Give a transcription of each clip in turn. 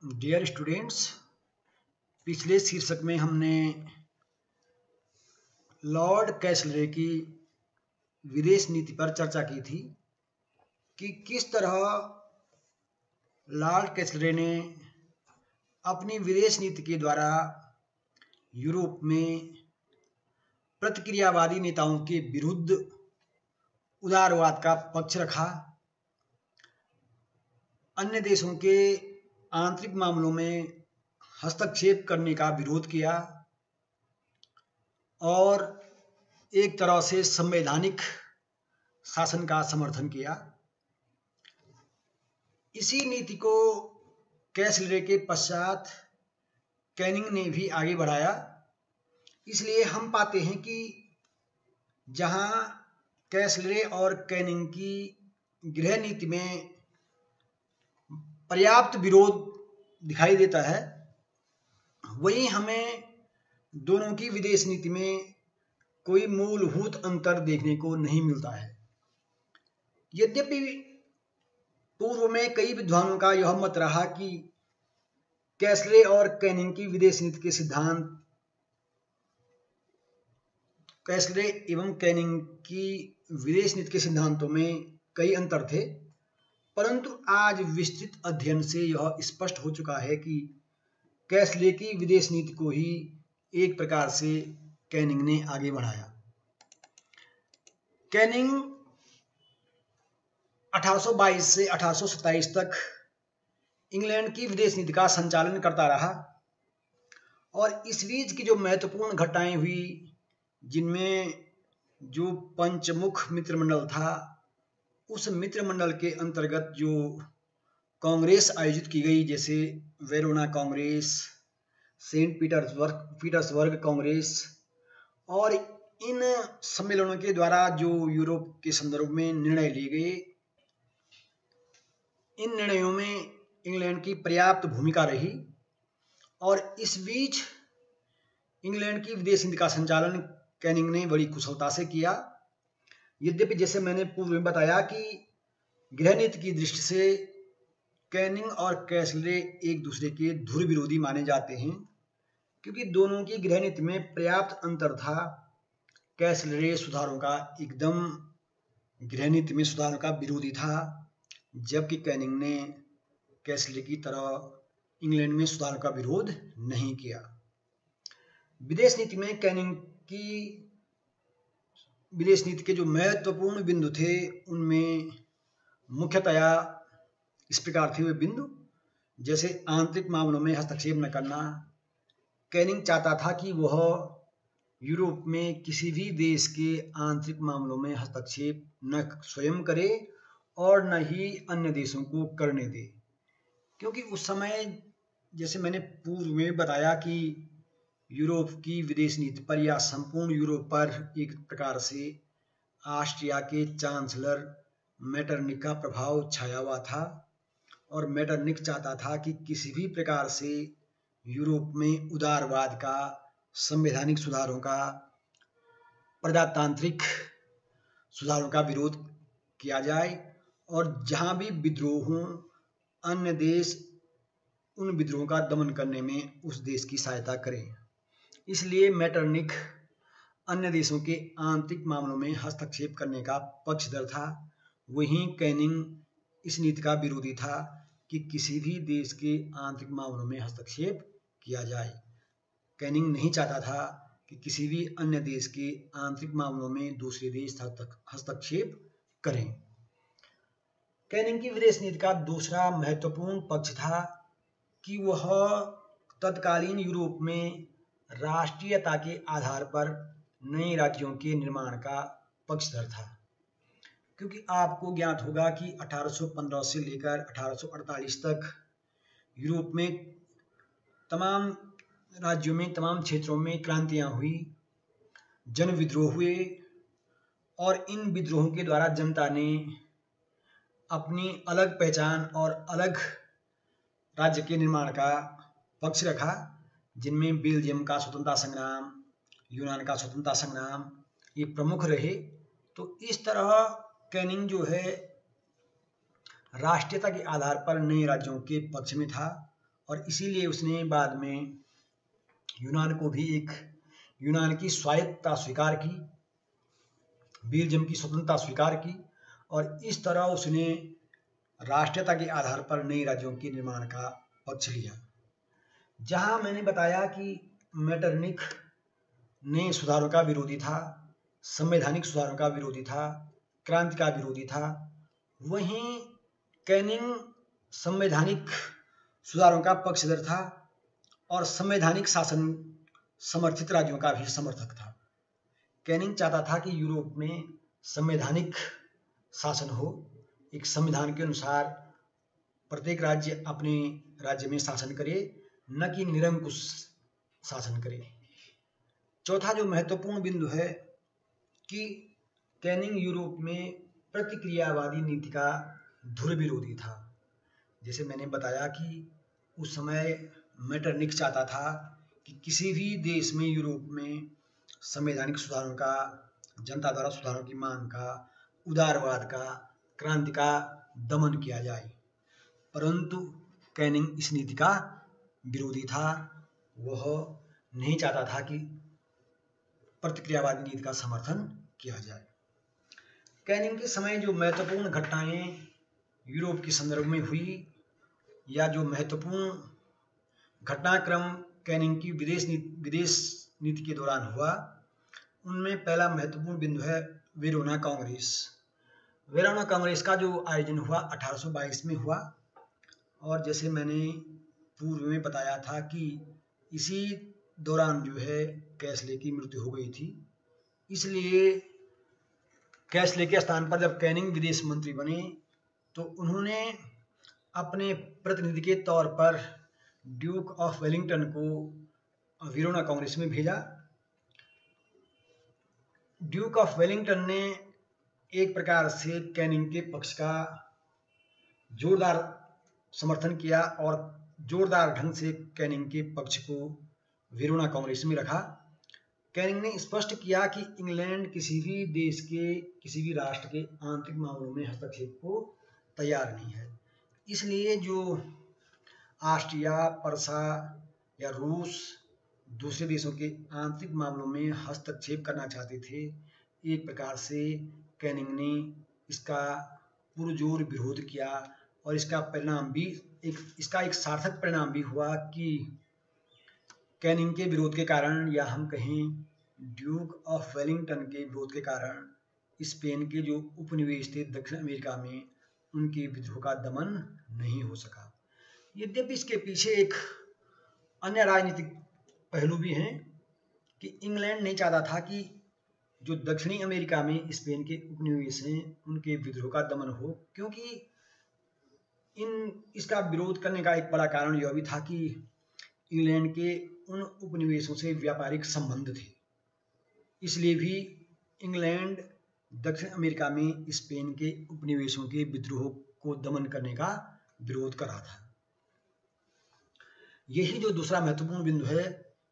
Dear students, पिछले शीर्षक में हमने लॉर्ड कैसलरे की विदेश नीति पर चर्चा की थी कि किस तरह लॉर्ड कैसलरे ने अपनी विदेश नीति के द्वारा यूरोप में प्रतिक्रियावादी नेताओं के विरुद्ध उदारवाद का पक्ष रखा, अन्य देशों के आंतरिक मामलों में हस्तक्षेप करने का विरोध किया और एक तरह से संवैधानिक शासन का समर्थन किया। इसी नीति को कैसलरे के पश्चात कैनिंग ने भी आगे बढ़ाया। इसलिए हम पाते हैं कि जहां कैसलरे और कैनिंग की गृह नीति में पर्याप्त विरोध दिखाई देता है, वहीं हमें दोनों की विदेश नीति में कोई मूलभूत अंतर देखने को नहीं मिलता है। यद्यपि पूर्व में कई विद्वानों का यह मत रहा कि कैसलरे और कैनिंग की विदेश नीति के सिद्धांत, कैसलरे एवं कैनिंग की विदेश नीति के सिद्धांतों में कई अंतर थे, परंतु आज विस्तृत अध्ययन से यह स्पष्ट हो चुका है कि कैसलरे की विदेश नीति को ही एक प्रकार से कैनिंग ने आगे बढ़ाया। कैनिंग 1822 से 1827 तक इंग्लैंड की विदेश नीति का संचालन करता रहा और इस बीच की जो महत्वपूर्ण घटनाएं हुई, जिनमें जो पंचमुख मित्रमंडल था, उस मित्रमंडल के अंतर्गत जो कांग्रेस आयोजित की गई, जैसे Verona congress, Saint Petersburg congress, और इन सम्मेलनों के द्वारा जो यूरोप के संदर्भ में निर्णय लिए गए, इन निर्णयों में इंग्लैंड की पर्याप्त भूमिका रही और इस बीच इंग्लैंड की विदेश नीति का संचालन कैनिंग ने बड़ी कुशलता से किया। यद्यपि जैसे मैंने पूर्व में बताया कि गृह नीति की दृष्टि से कैनिंग और कैसलरे एक दूसरे के धुर विरोधी माने जाते हैं, क्योंकि दोनों की गृह नीति में पर्याप्त अंतर था। कैसलरे सुधारों का एकदम गृह नीति में सुधारों का विरोधी था, जबकि कैनिंग ने कैसलरे की तरह इंग्लैंड में सुधारों का विरोध नहीं किया। विदेश नीति में कैनिंग की विदेश नीति के जो महत्वपूर्ण बिंदु थे, उनमें मुख्यतया इस प्रकार थे वे बिंदु, जैसे आंतरिक मामलों में हस्तक्षेप न करना। कैनिंग चाहता था कि वह यूरोप में किसी भी देश के आंतरिक मामलों में हस्तक्षेप न स्वयं करे और न ही अन्य देशों को करने दे, क्योंकि उस समय जैसे मैंने पूर्व में बताया कि यूरोप की विदेश नीति पर या संपूर्ण यूरोप पर एक प्रकार से ऑस्ट्रिया के चांसलर मेटरनिक का प्रभाव छाया हुआ था और मेटरनिक चाहता था कि किसी भी प्रकार से यूरोप में उदारवाद का, संवैधानिक सुधारों का, प्रजातांत्रिक सुधारों का विरोध किया जाए और जहां भी विद्रोह हों, अन्य देश उन विद्रोहों का दमन करने में उस देश की सहायता करें। इसलिए मेटरनिक अन्य देशों के आंतरिक मामलों में हस्तक्षेप करने का पक्षधर था। वहीं कैनिंग इस नीति का विरोधी था कि किसी भी देश के आंतरिक मामलों में हस्तक्षेप किया जाए। कैनिंग नहीं चाहता था कि किसी भी अन्य देश के आंतरिक मामलों में दूसरे देश हस्तक्षेप करें। कैनिंग की विदेश नीति का दूसरा महत्वपूर्ण पक्ष था कि वह तत्कालीन यूरोप में राष्ट्रीयता के आधार पर नए राज्यों के निर्माण का पक्षधर था, क्योंकि आपको ज्ञात होगा कि 1815 से लेकर 1848 तक यूरोप में तमाम राज्यों में, तमाम क्षेत्रों में क्रांतियां हुई, जन विद्रोह हुए और इन विद्रोहों के द्वारा जनता ने अपनी अलग पहचान और अलग राज्य के निर्माण का पक्ष रखा, जिनमें बेल्जियम का स्वतंत्रता संग्राम, यूनान का स्वतंत्रता संग्राम ये प्रमुख रहे। तो इस तरह कैनिंग जो है राष्ट्रीयता के आधार पर नए राज्यों के पक्ष में था और इसीलिए उसने बाद में यूनान की स्वायत्तता स्वीकार की, बेल्जियम की स्वतंत्रता स्वीकार की, और इस तरह उसने राष्ट्रीयता के आधार पर नए राज्यों के निर्माण का पक्ष लिया। जहां मैंने बताया कि मेटरनिख ने सुधारों का विरोधी था, संवैधानिक सुधारों का विरोधी था, क्रांति का विरोधी था, वहीं कैनिंग संवैधानिक सुधारों का पक्षधर था और संवैधानिक शासन समर्थित राज्यों का भी समर्थक था। कैनिंग चाहता था कि यूरोप में संवैधानिक शासन हो, एक संविधान के अनुसार प्रत्येक राज्य अपने राज्य में शासन करे, न कि निरंकुश शासन करे। चौथा जो महत्वपूर्ण बिंदु है कि कैनिंग यूरोप में प्रतिक्रियावादी नीति का धुर विरोधी था। जैसे मैंने बताया कि उस समय मेटरनिख चाहता था कि किसी भी देश में यूरोप में संवैधानिक सुधारों का, जनता द्वारा सुधारों की मांग का, उदारवाद का, क्रांति का दमन किया जाए, परंतु कैनिंग इस नीति का विरोधी था। वह नहीं चाहता था कि प्रतिक्रियावादी नीति का समर्थन किया जाए। कैनिंग के समय जो महत्वपूर्ण घटनाएं यूरोप के संदर्भ में हुई, या जो महत्वपूर्ण घटनाक्रम कैनिंग की विदेश नीति के दौरान हुआ, उनमें पहला महत्वपूर्ण बिंदु है वेरोना कांग्रेस। वेरोना कांग्रेस का जो आयोजन हुआ 1822 में हुआ, और जैसे मैंने पूर्व में बताया था कि इसी दौरान जो है कैसले की मृत्यु हो गई थी। इसलिए कैसले के स्थान पर जब कैनिंग विदेश मंत्री बने तो उन्होंने अपने प्रतिनिधि के तौर पर ड्यूक ऑफ वेलिंगटन को वेरोना कांग्रेस में भेजा। ड्यूक ऑफ वेलिंगटन ने एक प्रकार से कैनिंग के पक्ष का जोरदार समर्थन किया और जोरदार ढंग से कैनिंग के पक्ष को वेरोना कांग्रेस में रखा। कैनिंग ने स्पष्ट किया कि इंग्लैंड किसी भी देश के, किसी भी राष्ट्र के आंतरिक मामलों में हस्तक्षेप को तैयार नहीं है। इसलिए जो ऑस्ट्रिया, पर्सा या रूस दूसरे देशों के आंतरिक मामलों में हस्तक्षेप करना चाहते थे, एक प्रकार से कैनिंग ने इसका पुरजोर विरोध किया, और इसका परिणाम भी इसका एक सार्थक परिणाम भी हुआ कि कैनिंग के विरोध के कारण, या हम कहें ड्यूक ऑफ वेलिंगटन के विरोध के कारण, स्पेन के जो उपनिवेश थे दक्षिण अमेरिका में, उनके विद्रोह का दमन नहीं हो सका। यद्यपि इसके पीछे एक अन्य राजनीतिक पहलू भी हैं कि इंग्लैंड नहीं चाहता था कि जो दक्षिणी अमेरिका में स्पेन के उपनिवेश हैं उनके विद्रोह का दमन हो, क्योंकि इसका विरोध करने का एक बड़ा कारण यह भी था कि इंग्लैंड के उन उपनिवेशों से व्यापारिक संबंध थे। इसलिए भी इंग्लैंड दक्षिण अमेरिका में स्पेन के उपनिवेशों के विद्रोह को दमन करने का विरोध कर रहा था। यही जो दूसरा महत्वपूर्ण बिंदु है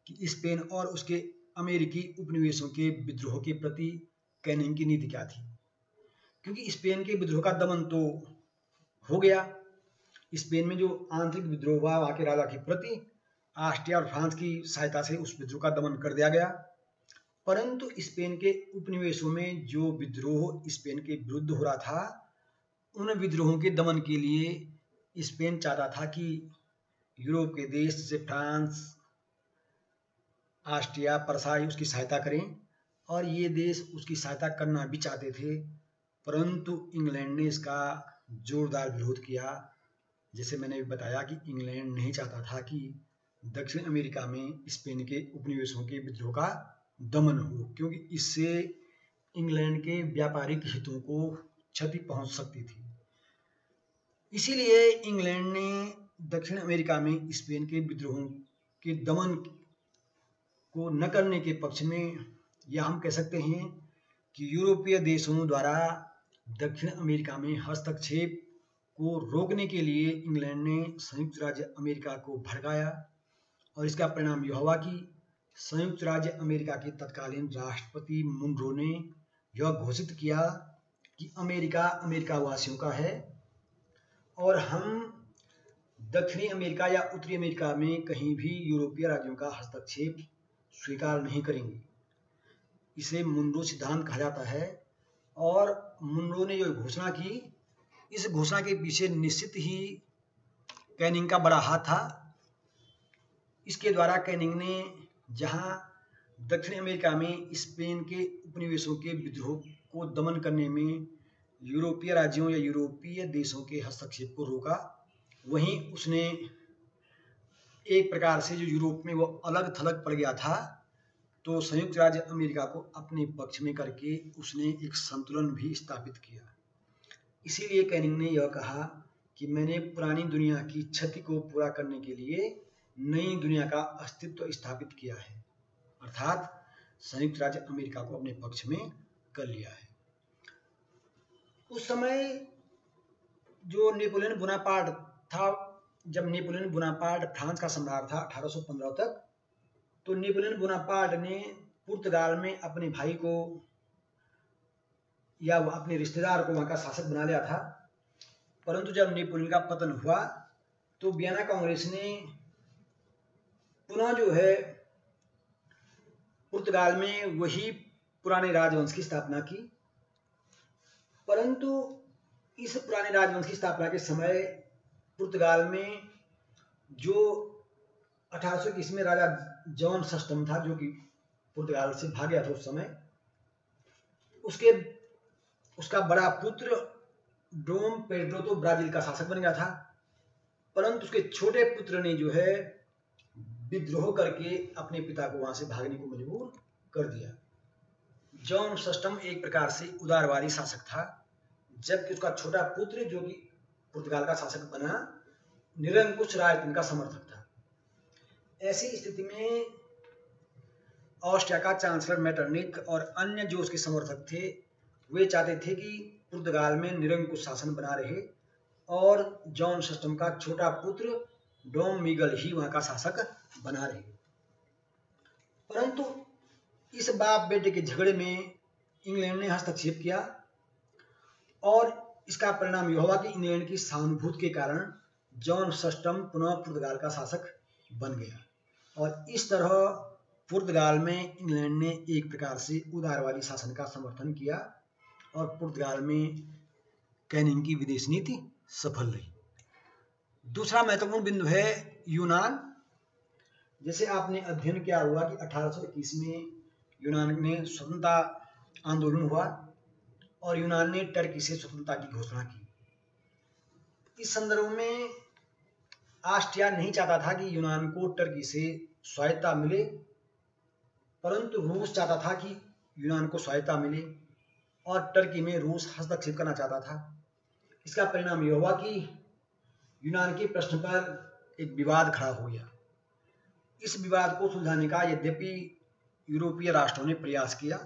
कि स्पेन और उसके अमेरिकी उपनिवेशों के विद्रोह के प्रति कैनिंग की नीति क्या थी। क्योंकि स्पेन के विद्रोह का दमन तो हो गया, स्पेन में जो आंतरिक विद्रोह हुआ वहां के राजा के प्रति ऑस्ट्रिया और फ्रांस की सहायता से उस विद्रोह का दमन कर दिया गया, परंतु स्पेन के उपनिवेशों में जो विद्रोह स्पेन के विरुद्ध हो रहा था, उन विद्रोहों के दमन के लिए स्पेन चाहता था कि यूरोप के देश जैसे फ्रांस, ऑस्ट्रिया, पर्सा उसकी सहायता करें, और ये देश उसकी सहायता करना भी चाहते थे, परंतु इंग्लैंड ने इसका जोरदार विरोध किया। जैसे मैंने बताया कि इंग्लैंड नहीं चाहता था कि दक्षिण अमेरिका में स्पेन के उपनिवेशों के विद्रोह का दमन हो, क्योंकि इससे इंग्लैंड के व्यापारिक हितों को क्षति पहुंच सकती थी। इसीलिए इंग्लैंड ने दक्षिण अमेरिका में स्पेन के विद्रोहों के दमन को न करने के पक्ष में, या हम कह सकते हैं कि यूरोपीय देशों द्वारा दक्षिण अमेरिका में हस्तक्षेप को रोकने के लिए इंग्लैंड ने संयुक्त राज्य अमेरिका को भड़काया, और इसका परिणाम यह हुआ कि संयुक्त राज्य अमेरिका के तत्कालीन राष्ट्रपति मुनरो ने यह घोषित किया कि अमेरिका अमेरिका वासियों का है और हम दक्षिणी अमेरिका या उत्तरी अमेरिका में कहीं भी यूरोपीय राज्यों का हस्तक्षेप स्वीकार नहीं करेंगे। इसे मुनरो सिद्धांत कहा जाता है। और मुनरो ने जो घोषणा की, इस घोषणा के पीछे निश्चित ही कैनिंग का बड़ा हाथ था। इसके द्वारा कैनिंग ने जहां दक्षिण अमेरिका में स्पेन के उपनिवेशों के विद्रोह को दमन करने में यूरोपीय राज्यों या यूरोपीय देशों के हस्तक्षेप को रोका, वहीं उसने एक प्रकार से जो यूरोप में वो अलग थलग पड़ गया था, तो संयुक्त राज्य अमेरिका को अपने पक्ष में करके उसने एक संतुलन भी स्थापित किया। इसीलिए कैनिंग ने यह कहा कि मैंने पुरानी दुनिया की क्षति को पूरा करने के लिए नई दुनिया का अस्तित्व स्थापित किया है, अर्थात संयुक्त राज्य अमेरिका को अपने पक्ष में कर लिया है। उस समय जो नेपोलियन बोनापार्ट था, जब नेपोलियन बोनापार्ट फ्रांस का सम्राट था 1815 तक, तो नेपोलियन बोनापार्ट ने पुर्तगाल में अपने भाई को या अपने रिश्तेदार को वहां का शासक बना लिया था। परंतु जब नेपोलियन का पतन हुआ तो वियना कांग्रेस ने पुनः जो है पुर्तगाल में वही पुराने राजवंश की स्थापना की। परंतु इस पुराने राजवंश की स्थापना के समय पुर्तगाल में जो 1821 में राजा जॉन सस्टम था, जो कि पुर्तगाल से भाग गया था उस समय, उसका बड़ा पुत्र डोम पेड्रो तो ब्राजील का शासक बन गया था। परंतु उसके छोटे पुत्र ने जो है विद्रोह करके अपने पिता को वहां से भागने को मजबूर कर दिया। जॉन सस्टम एक प्रकार से उदारवादी शासक था, जबकि उसका छोटा पुत्र जो कि पुर्तगाल का शासक बना निरंकुश राजतंत्र का समर्थक था। ऐसी स्थिति में ऑस्ट्रिया का चांसलर मेटरनिक और अन्य जो उसके समर्थक थे, वे चाहते थे कि पुर्तगाल में निरंकुश शासन बना रहे और जॉन सस्टम का छोटा पुत्र डोम मिगल ही वहां का शासक बना रहे। परंतु इस बाप बेटे के झगड़े में इंग्लैंड ने हस्तक्षेप किया और इसका परिणाम यह हुआ कि इंग्लैंड की सहानुभूति के कारण जॉन सस्टम पुनः पुर्तगाल का शासक बन गया। और इस तरह पुर्तगाल में इंग्लैंड ने एक प्रकार से उदारवादी शासन का समर्थन किया और पुर्तगाल में कैनिंग की विदेश नीति सफल रही। दूसरा महत्वपूर्ण बिंदु है यूनान। जैसे आपने अध्ययन किया हुआ कि 1821 में यूनान में स्वतंत्रता आंदोलन हुआ और यूनान ने टर्की से स्वतंत्रता की घोषणा की। इस संदर्भ में ऑस्ट्रिया नहीं चाहता था कि यूनान को टर्की से स्वायत्तता मिले, परंतु रूस चाहता था कि यूनान को स्वायत्तता मिले और टर्की में रूस हस्तक्षेप करना चाहता था। इसका परिणाम यह हुआ कि यूनान के प्रश्न पर एक विवाद खड़ा हो गया। इस विवाद को सुलझाने का यद्यपि यूरोपीय राष्ट्रों ने प्रयास किया,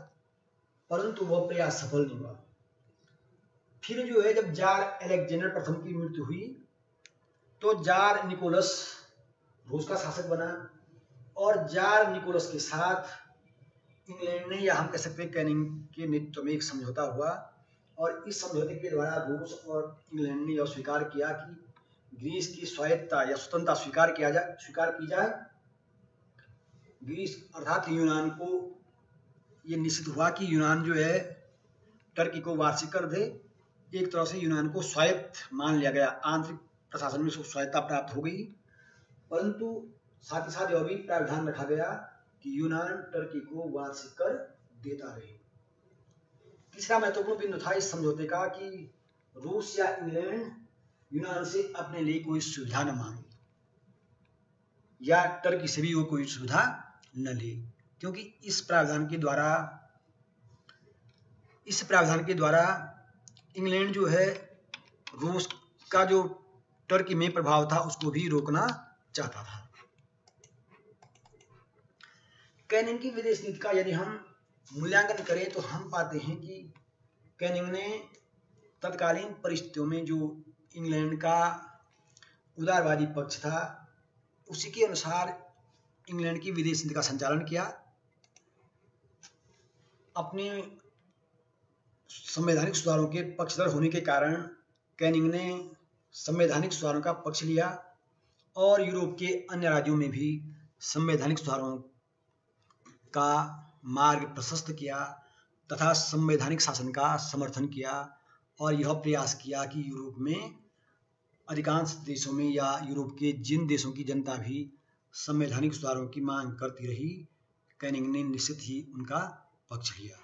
परंतु वह प्रयास सफल नहीं हुआ। फिर जो है जब जार अलेक्जेंडर प्रथम की मृत्यु हुई तो जार निकोलस रूस का शासक बना और जार निकोलस के साथ इंग्लैंड ने, या हम कह सकते हैं कैनिंग के नेतृत्व में एक समझौता हुआ और इस समझौते के द्वारा रूस और इंग्लैंड ने यह स्वीकार किया कि ग्रीस की स्वायत्तता या स्वतंत्रता स्वीकार की जाए। ग्रीस अर्थात यूनान को ये निश्चित हुआ कि यूनान जो है टर्की को वार्षिक कर दे। एक तरह से यूनान को स्वायत्त मान लिया गया, आंतरिक प्रशासन में स्वायत्तता प्राप्त हो गई। परंतु साथ ही साथ यह भी प्रावधान रखा गया कि यूनान टर्की को वार्षिक कर देता रहे। तीसरा महत्वपूर्ण बिंदु था इस समझौते का कि रूस या इंग्लैंड यूनान से अपने लिए कोई सुविधा न मांगे या टर्की से भी वो कोई सुविधा न ले, क्योंकि इस प्रावधान के द्वारा इंग्लैंड जो है रूस का जो टर्की में प्रभाव था उसको भी रोकना चाहता था। कैनिंग की विदेश नीति का यदि हम मूल्यांकन करें तो हम पाते हैं कि कैनिंग ने तत्कालीन परिस्थितियों में जो इंग्लैंड का उदारवादी पक्ष था उसी के अनुसार इंग्लैंड की विदेश नीति का संचालन किया। अपने संवैधानिक सुधारों के पक्षधर होने के कारण कैनिंग ने संवैधानिक सुधारों का पक्ष लिया और यूरोप के अन्य राज्यों में भी संवैधानिक सुधारों का मार्ग प्रशस्त किया तथा संवैधानिक शासन का समर्थन किया और यह प्रयास किया कि यूरोप में अधिकांश देशों में या यूरोप के जिन देशों की जनता भी संवैधानिक सुधारों की मांग करती रही, कैनिंग ने निश्चित ही उनका पक्ष लिया।